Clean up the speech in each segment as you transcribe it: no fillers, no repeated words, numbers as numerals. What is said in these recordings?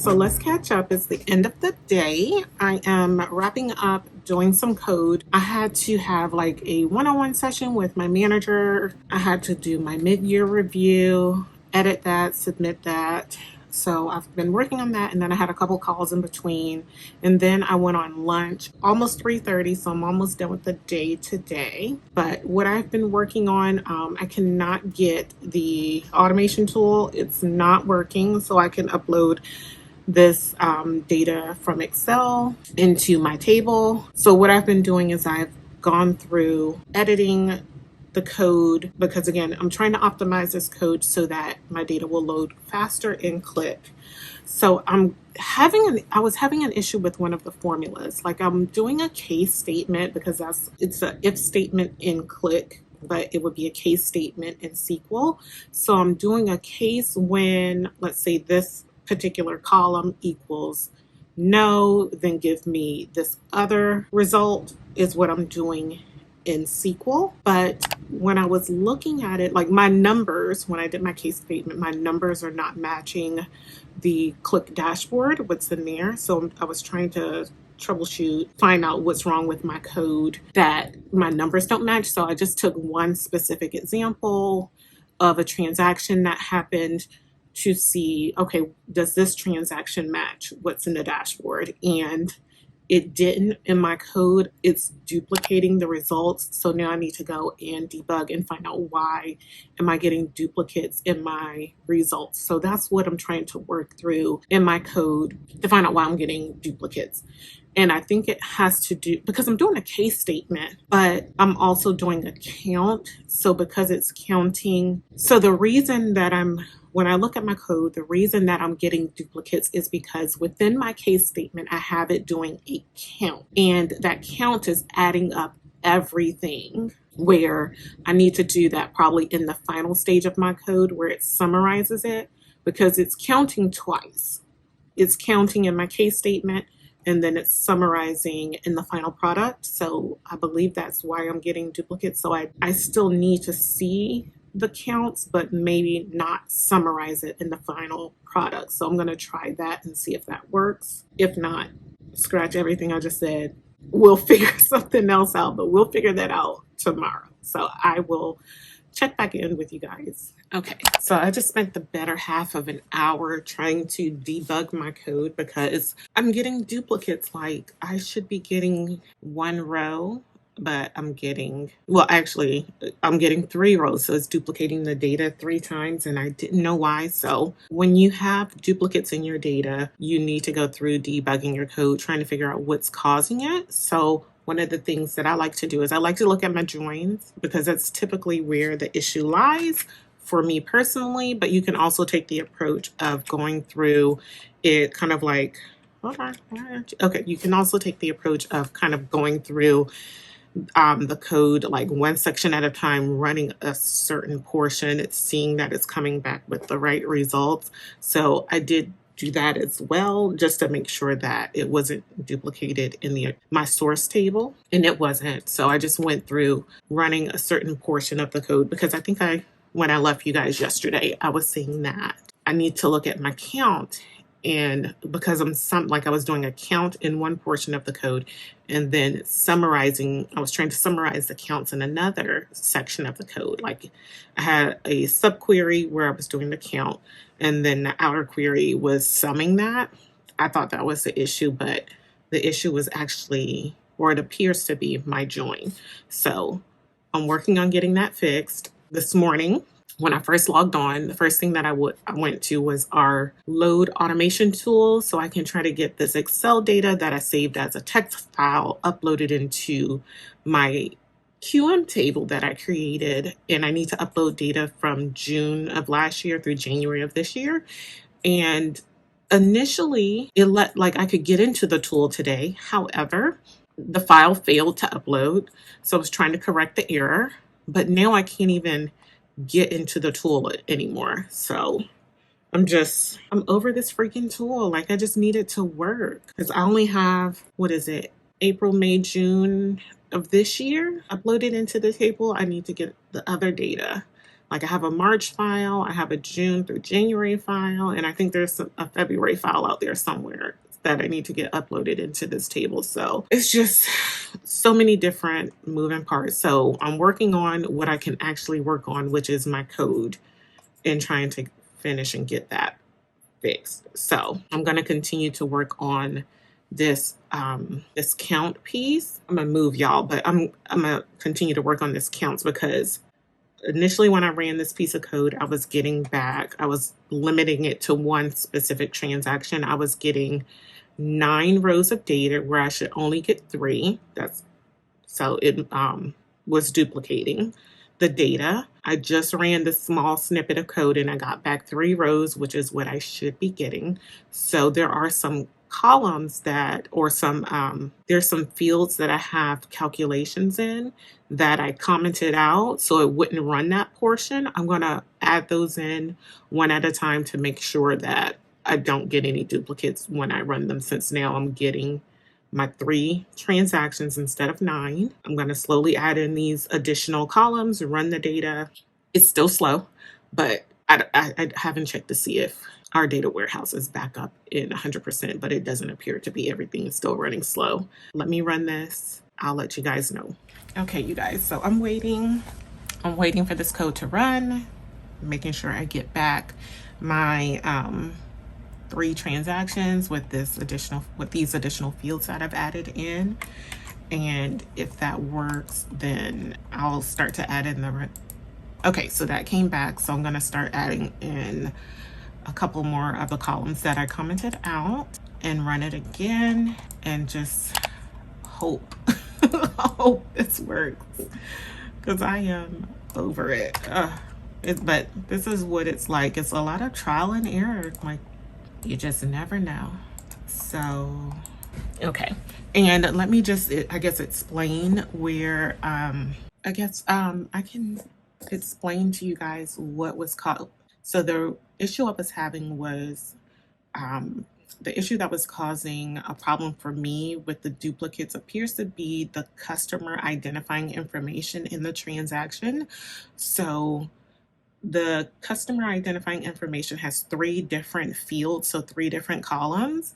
so let's catch up. It's the end of the day. I am wrapping up doing some code. I had to have like a one-on-one session with my manager. I had to do my mid-year review, edit that, submit that. So I've been working on that, and then I had a couple calls in between, and then I went on lunch almost 3:30, so I'm almost done with the day today. But what I've been working on, I cannot get the automation tool. It's not working, so I can upload this data from Excel into my table. So what I've been doing is I've gone through editing the code, because again, I'm trying to optimize this code so that my data will load faster in Click. So I was having an issue with one of the formulas. Like, I'm doing a case statement because it's an if statement in Click, but it would be a case statement in SQL. So I'm doing a case when, let's say, this particular column equals no, then give me this other result, is what I'm doing in SQL. But when I was looking at it, like my numbers, when I did my case statement, my numbers are not matching the Click dashboard, what's in there. So I was trying to troubleshoot, find out what's wrong with my code that my numbers don't match. So I just took one specific example of a transaction that happened to see, okay, does this transaction match what's in the dashboard? And it didn't. In my code, it's duplicating the results. So now I need to go and debug and find out why am I getting duplicates in my results. So that's what I'm trying to work through in my code to find out why I'm getting duplicates. And I think it has to do, because I'm doing a case statement, but I'm also doing a count. So because it's counting, so the reason that when I look at my code, the reason that I'm getting duplicates is because within my case statement, I have it doing a count. And that count is adding up everything, where I need to do that probably in the final stage of my code where it summarizes it, because it's counting twice. It's counting in my case statement, and then it's summarizing in the final product. So I believe that's why I'm getting duplicates. So I still need to see the counts, but maybe not summarize it in the final product. So I'm going to try that and see if that works. If not, scratch everything I just said. We'll figure something else out, but we'll figure that out tomorrow. So I will check back in with you guys. Okay, so I just spent the better half of an hour trying to debug my code because I'm getting duplicates. Like, I should be getting one row, but I'm getting 3 rows. So it's duplicating the data 3 times, and I didn't know why. So when you have duplicates in your data, you need to go through debugging your code, trying to figure out what's causing it. So one of the things that I like to do is I like to look at my joins, because that's typically where the issue lies for me personally. But you can also take the approach of going through it kind of like, hold on. Okay, you can also take the approach of kind of going through the code like one section at a time, running a certain portion. It's seeing that it's coming back with the right results. So I did do that as well, just to make sure that it wasn't duplicated in my source table, and it wasn't. So I just went through running a certain portion of the code, because I think when I left you guys yesterday, I was saying that I need to look at my count. And because I was doing a count in one portion of the code, and then I was trying to summarize the counts in another section of the code. Like, I had a subquery where I was doing the count, and then the outer query was summing that. I thought that was the issue, but the issue was actually, or it appears to be, my join. So I'm working on getting that fixed. This morning, when I first logged on, the first thing that I went to was our load automation tool, so I can try to get this Excel data that I saved as a text file uploaded into my QM table that I created. And I need to upload data from June of last year through January of this year. And initially, I could get into the tool today. However, the file failed to upload, so I was trying to correct the error. But now I can't even get into the tool anymore. So I'm over this freaking tool. Like, I just need it to work, because I only have, April, May, June of this year uploaded into the table. I need to get the other data, Like I have a March file, I have a June through January file, and I think there's a February file out there somewhere that I need to get uploaded into this table. So it's just so many different moving parts. So I'm working on what I can actually work on, which is my code, and trying to finish and get that fixed. So I'm going to continue to work on this this count piece. I'm gonna move y'all, but I'm gonna continue to work on this counts, because initially when I ran this piece of code, I was limiting it to one specific transaction. I was getting 9 rows of data where I should only get 3. So it was duplicating the data. I just ran this small snippet of code and I got back 3 rows, which is what I should be getting. So there are some columns there's some fields that I have calculations in that I commented out so it wouldn't run that portion. I'm going to add those in one at a time to make sure that I don't get any duplicates when I run them, since now I'm getting my 3 transactions instead of 9. I'm going to slowly add in these additional columns, run the data. It's still slow, but I haven't checked to see if our data warehouse is back up in 100%, but it doesn't appear to be. Everything is still running slow. Let me run this. I'll let you guys know. Okay, you guys, so I'm waiting for this code to run, making sure I get back my 3 transactions with these additional fields that I've added in. And if that works, then I'll start to add in okay, so that came back. So I'm going to start adding in a couple more of the columns that I commented out and run it again and just hope hope this works, because I am over it. But this is what it's like. It's a lot of trial and error. Like, you just never know. So, okay. And let me just, I guess, explain where, I can explain to you guys what was called. So the issue I was having was, the issue that was causing a problem for me with the duplicates appears to be the customer identifying information in the transaction. So the customer identifying information has 3 different fields, so 3 different columns,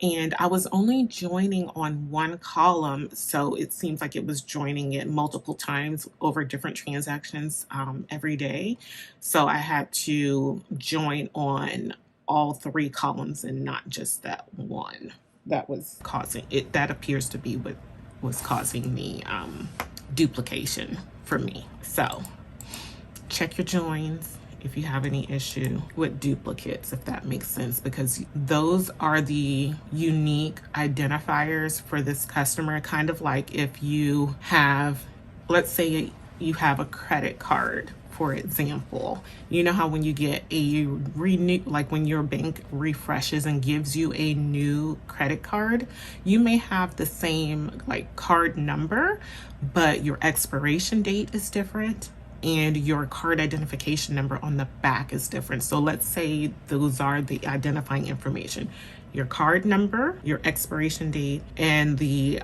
and I was only joining on one column, so it seems like it was joining it multiple times over different transactions every day. So I had to join on all 3 columns and not just that one. That was causing it. That appears to be what was causing the duplication for me. So check your joins if you have any issue with duplicates, if that makes sense, because those are the unique identifiers for this customer. Kind of like if you have, let's say you have a credit card, for example. You know how when you get a renew, like when your bank refreshes and gives you a new credit card, you may have the same like card number, but your expiration date is different and your card identification number on the back is different. So let's say those are the identifying information: your card number, your expiration date, and the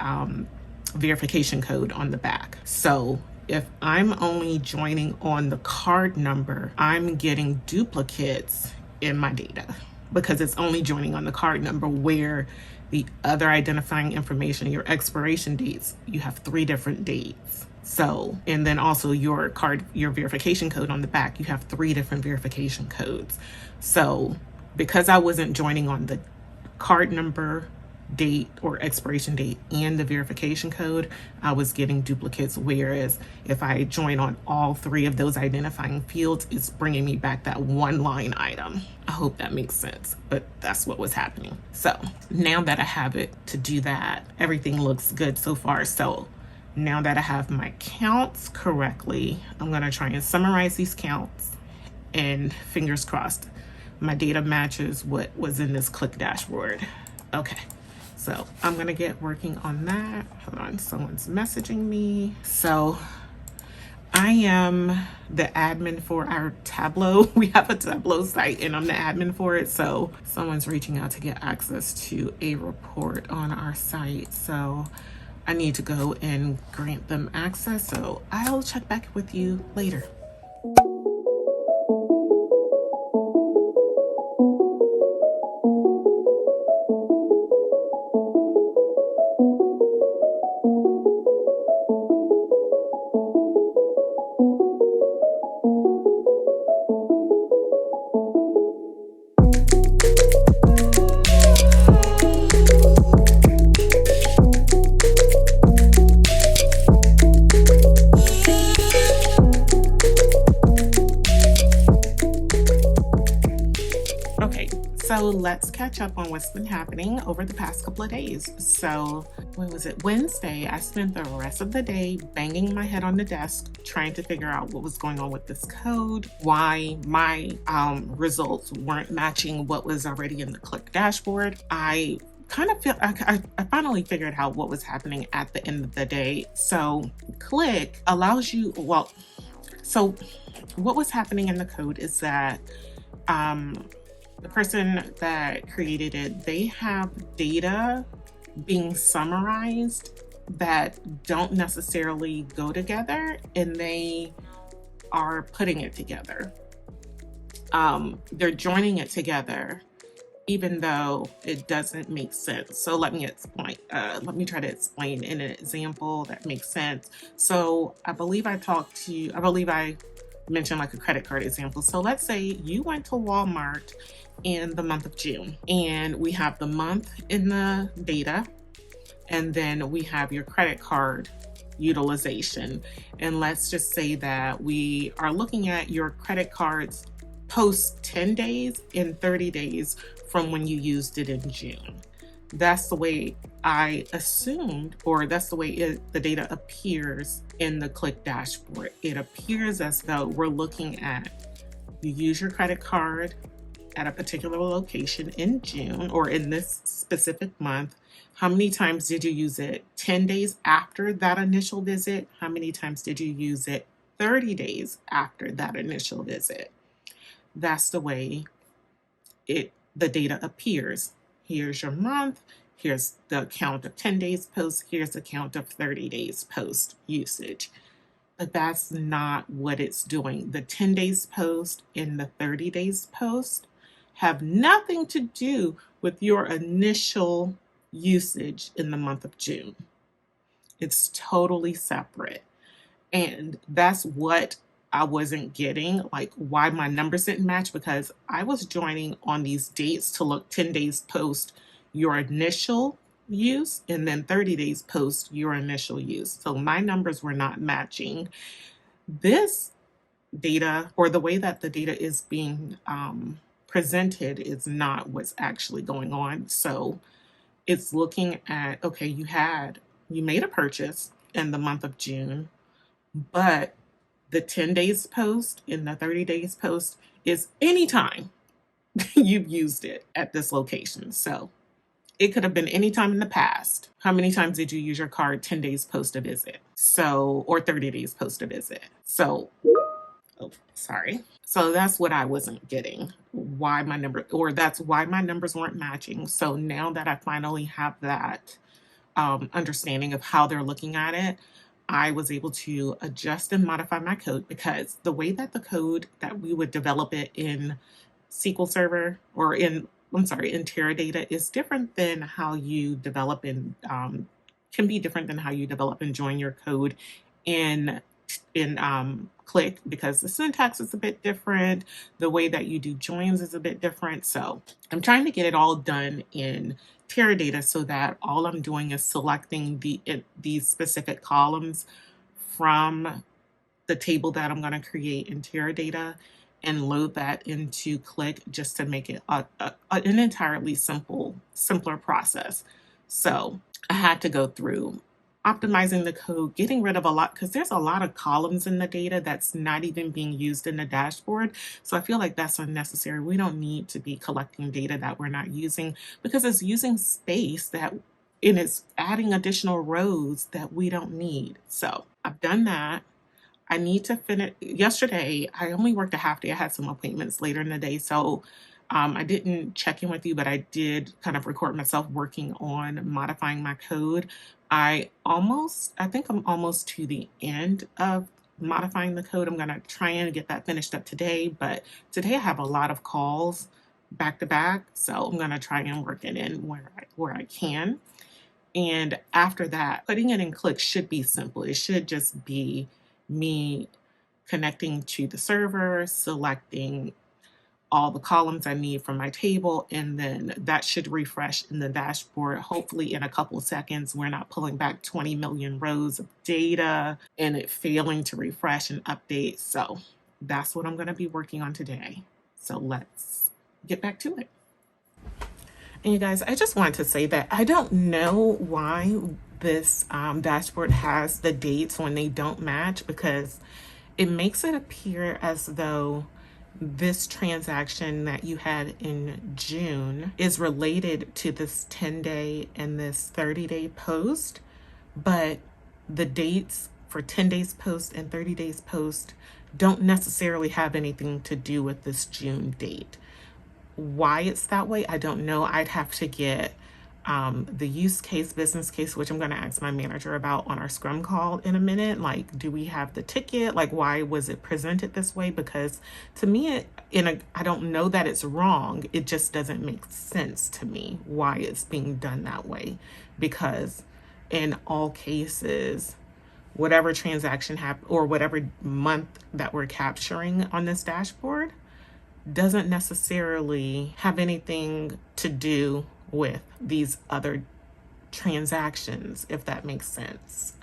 verification code on the back. So if I'm only joining on the card number, I'm getting duplicates in my data because it's only joining on the card number, where the other identifying information, your expiration dates, you have 3 different dates. So, and then also your verification code on the back, you have 3 different verification codes. So because I wasn't joining on the card number, date or expiration date, and the verification code, I was getting duplicates. Whereas if I join on all 3 of those identifying fields, it's bringing me back that one line item. I hope that makes sense, but that's what was happening. So now that I have it to do that, everything looks good so far. So now that I have my counts correctly, I'm going to try and summarize these counts, and fingers crossed my data matches what was in this click dashboard. Okay, so I'm going to get working on that. Hold on, someone's messaging me. So I am the admin for our Tableau. We have a Tableau site and I'm the admin for it. So someone's reaching out to get access to a report on our site. So I need to go and grant them access. So I'll check back with you later. So let's catch up on what's been happening over the past couple of days. So, when was it? Wednesday, I spent the rest of the day banging my head on the desk trying to figure out what was going on with this code, why my results weren't matching what was already in the Click dashboard. I kind of feel I finally figured out what was happening at the end of the day. So, Click allows you, well, so what was happening in the code is that the person that created it, they have data being summarized that don't necessarily go together, and they are putting it together. They're joining it together, even though it doesn't make sense. So let me explain. Let me try to explain in an example that makes sense. So I believe I mentioned like a credit card example. So let's say you went to Walmart in the month of June, and we have the month in the data, and then we have your credit card utilization. And let's just say that we are looking at your credit cards post 10 days and 30 days from when you used it in June. That's the way I assumed, or that's the way the data appears in the Click dashboard. It appears as though we're looking at, you use your credit card at a particular location in June or in this specific month. How many times did you use it 10 days after that initial visit? How many times did you use it 30 days after that initial visit? That's the way the data appears. Here's your month, here's the count of 10 days post, here's the count of 30 days post usage. But that's not what it's doing. The 10 days post and the 30 days post have nothing to do with your initial usage in the month of June. It's totally separate. And that's what I wasn't getting, like why my numbers didn't match, because I was joining on these dates to look 10 days post your initial use and then 30 days post your initial use. So my numbers were not matching. This data, or the way that the data is being presented, is not what's actually going on. So it's looking at, okay, you made a purchase in the month of June, but the 10 days post and the 30 days post is anytime you've used it at this location. So it could have been any time in the past. How many times did you use your card 10 days post a visit? So, or 30 days post a visit. So, oh, sorry. So that's what I wasn't getting. That's why my numbers weren't matching. So now that I finally have that understanding of how they're looking at it, I was able to adjust and modify my code, because the way that the code that we would develop it in SQL Server, or in Teradata, is different than how you develop can be different than how you develop and join your code in Click, because the syntax is a bit different. The way that you do joins is a bit different. So I'm trying to get it all done in Teradata so that all I'm doing is selecting these specific columns from the table that I'm going to create in Teradata and load that into Click, just to make it an entirely simpler process. So I had to go through optimizing the code, getting rid of a lot, because there's a lot of columns in the data that's not even being used in the dashboard. So I feel like that's unnecessary. We don't need to be collecting data that we're not using, because it's using space and it's adding additional rows that we don't need. So I've done that. I need to finish. Yesterday, I only worked a half day. I had some appointments later in the day. So I didn't check in with you, but I did kind of record myself working on modifying my code. I think I'm almost to the end of modifying the code. I'm going to try and get that finished up today, but today I have a lot of calls back to back. So I'm going to try and work it in where I can. And after that, putting it in Click should be simple. It should just be me connecting to the server, selecting all the columns I need from my table, and then that should refresh in the dashboard, hopefully in a couple of seconds. We're not pulling back 20 million rows of data and it failing to refresh and update. So that's what I'm going to be working on today. So let's get back to it. And you guys, I just wanted to say that I don't know why this dashboard has the dates when they don't match, because it makes it appear as though this transaction that you had in June is related to this 10-day and this 30-day post, but the dates for 10 days post and 30 days post don't necessarily have anything to do with this June date. Why it's that way, I don't know. I'd have to get the use case, business case, which I'm going to ask my manager about on our Scrum call in a minute. Like, do we have the ticket? Like, why was it presented this way? Because to me, I don't know that it's wrong. It just doesn't make sense to me why it's being done that way. Because in all cases, whatever transaction happened or whatever month that we're capturing on this dashboard doesn't necessarily have anything to do with these other transactions, if that makes sense.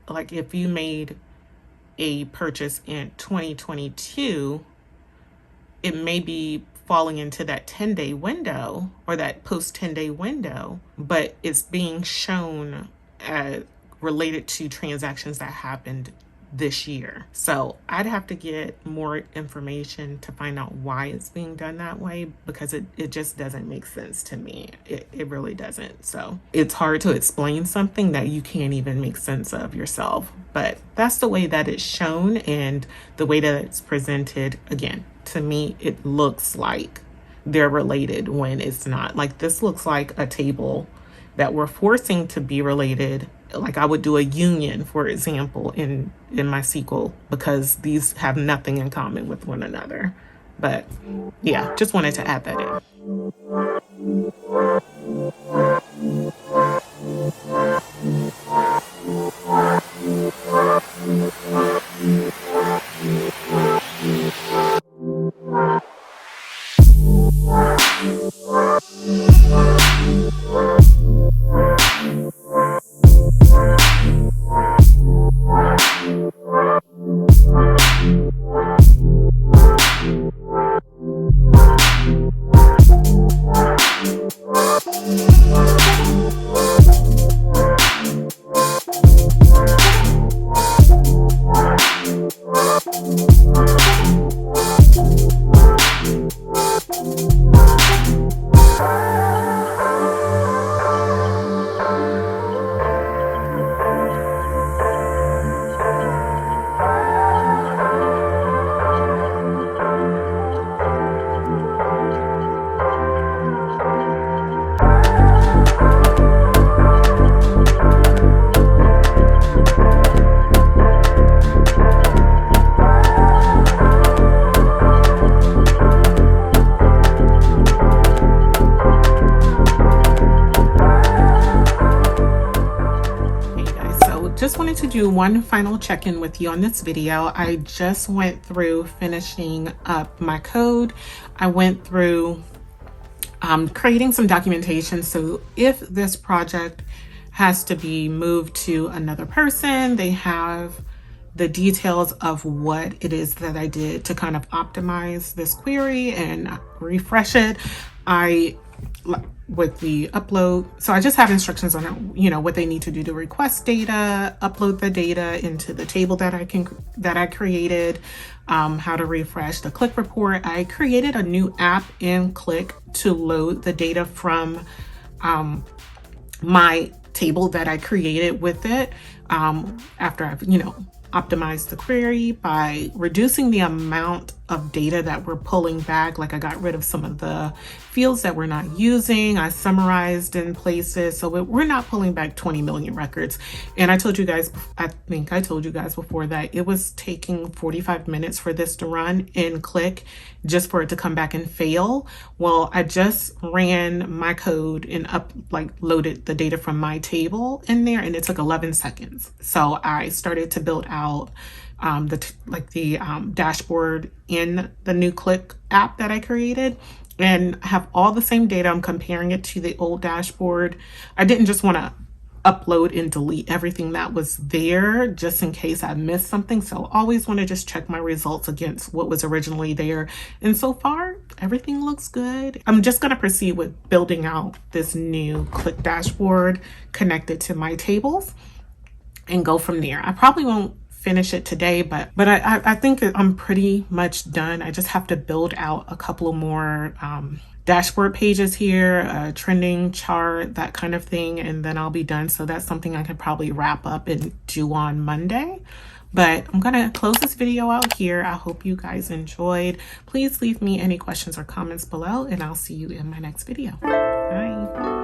Like if you made a purchase in 2022, it may be falling into that 10-day window or that post 10-day window, but it's being shown as related to transactions that happened this year. So I'd have to get more information to find out why it's being done that way, because it just doesn't make sense to me. It really doesn't. So it's hard to explain something that you can't even make sense of yourself. But that's the way that it's shown and the way that it's presented. Again, to me, it looks like they're related when it's not. Like this looks like a table that we're forcing to be related. Like I would do a union, for example, in my SQL, because these have nothing in common with one another. But yeah, just wanted to add that in. Just wanted to do one final check-in with you on this video. I just went through finishing up my code. I went through creating some documentation. So if this project has to be moved to another person, they have the details of what it is that I did to kind of optimize this query and refresh it. With the upload, so I just have instructions on what they need to do to request data, upload the data into the table that I created, how to refresh the click report. I created a new app in Click to load the data from my table that I created with it after I've optimized the query by reducing the amount of data that we're pulling back. Like I got rid of some of the fields that we're not using. I summarized in places so we're not pulling back 20 million records. And I told you guys, I think I told you guys before, that it was taking 45 minutes for this to run in Click just for it to come back and fail. Well, I just ran my code and loaded the data from my table in there, and it took 11 seconds. So I started to build out the dashboard in the new Click app that I created, and have all the same data. I'm comparing it to the old dashboard. I didn't just want to upload and delete everything that was there just in case I missed something. So always want to just check my results against what was originally there. And so far, everything looks good. I'm just going to proceed with building out this new Click dashboard connected to my tables and go from there. I probably won't finish it today, but I think I'm pretty much done. I just have to build out a couple of more dashboard pages here, a trending chart, that kind of thing, and then I'll be done. So that's something I could probably wrap up and do on Monday. But I'm going to close this video out here. I hope you guys enjoyed. Please leave me any questions or comments below, and I'll see you in my next video. Bye.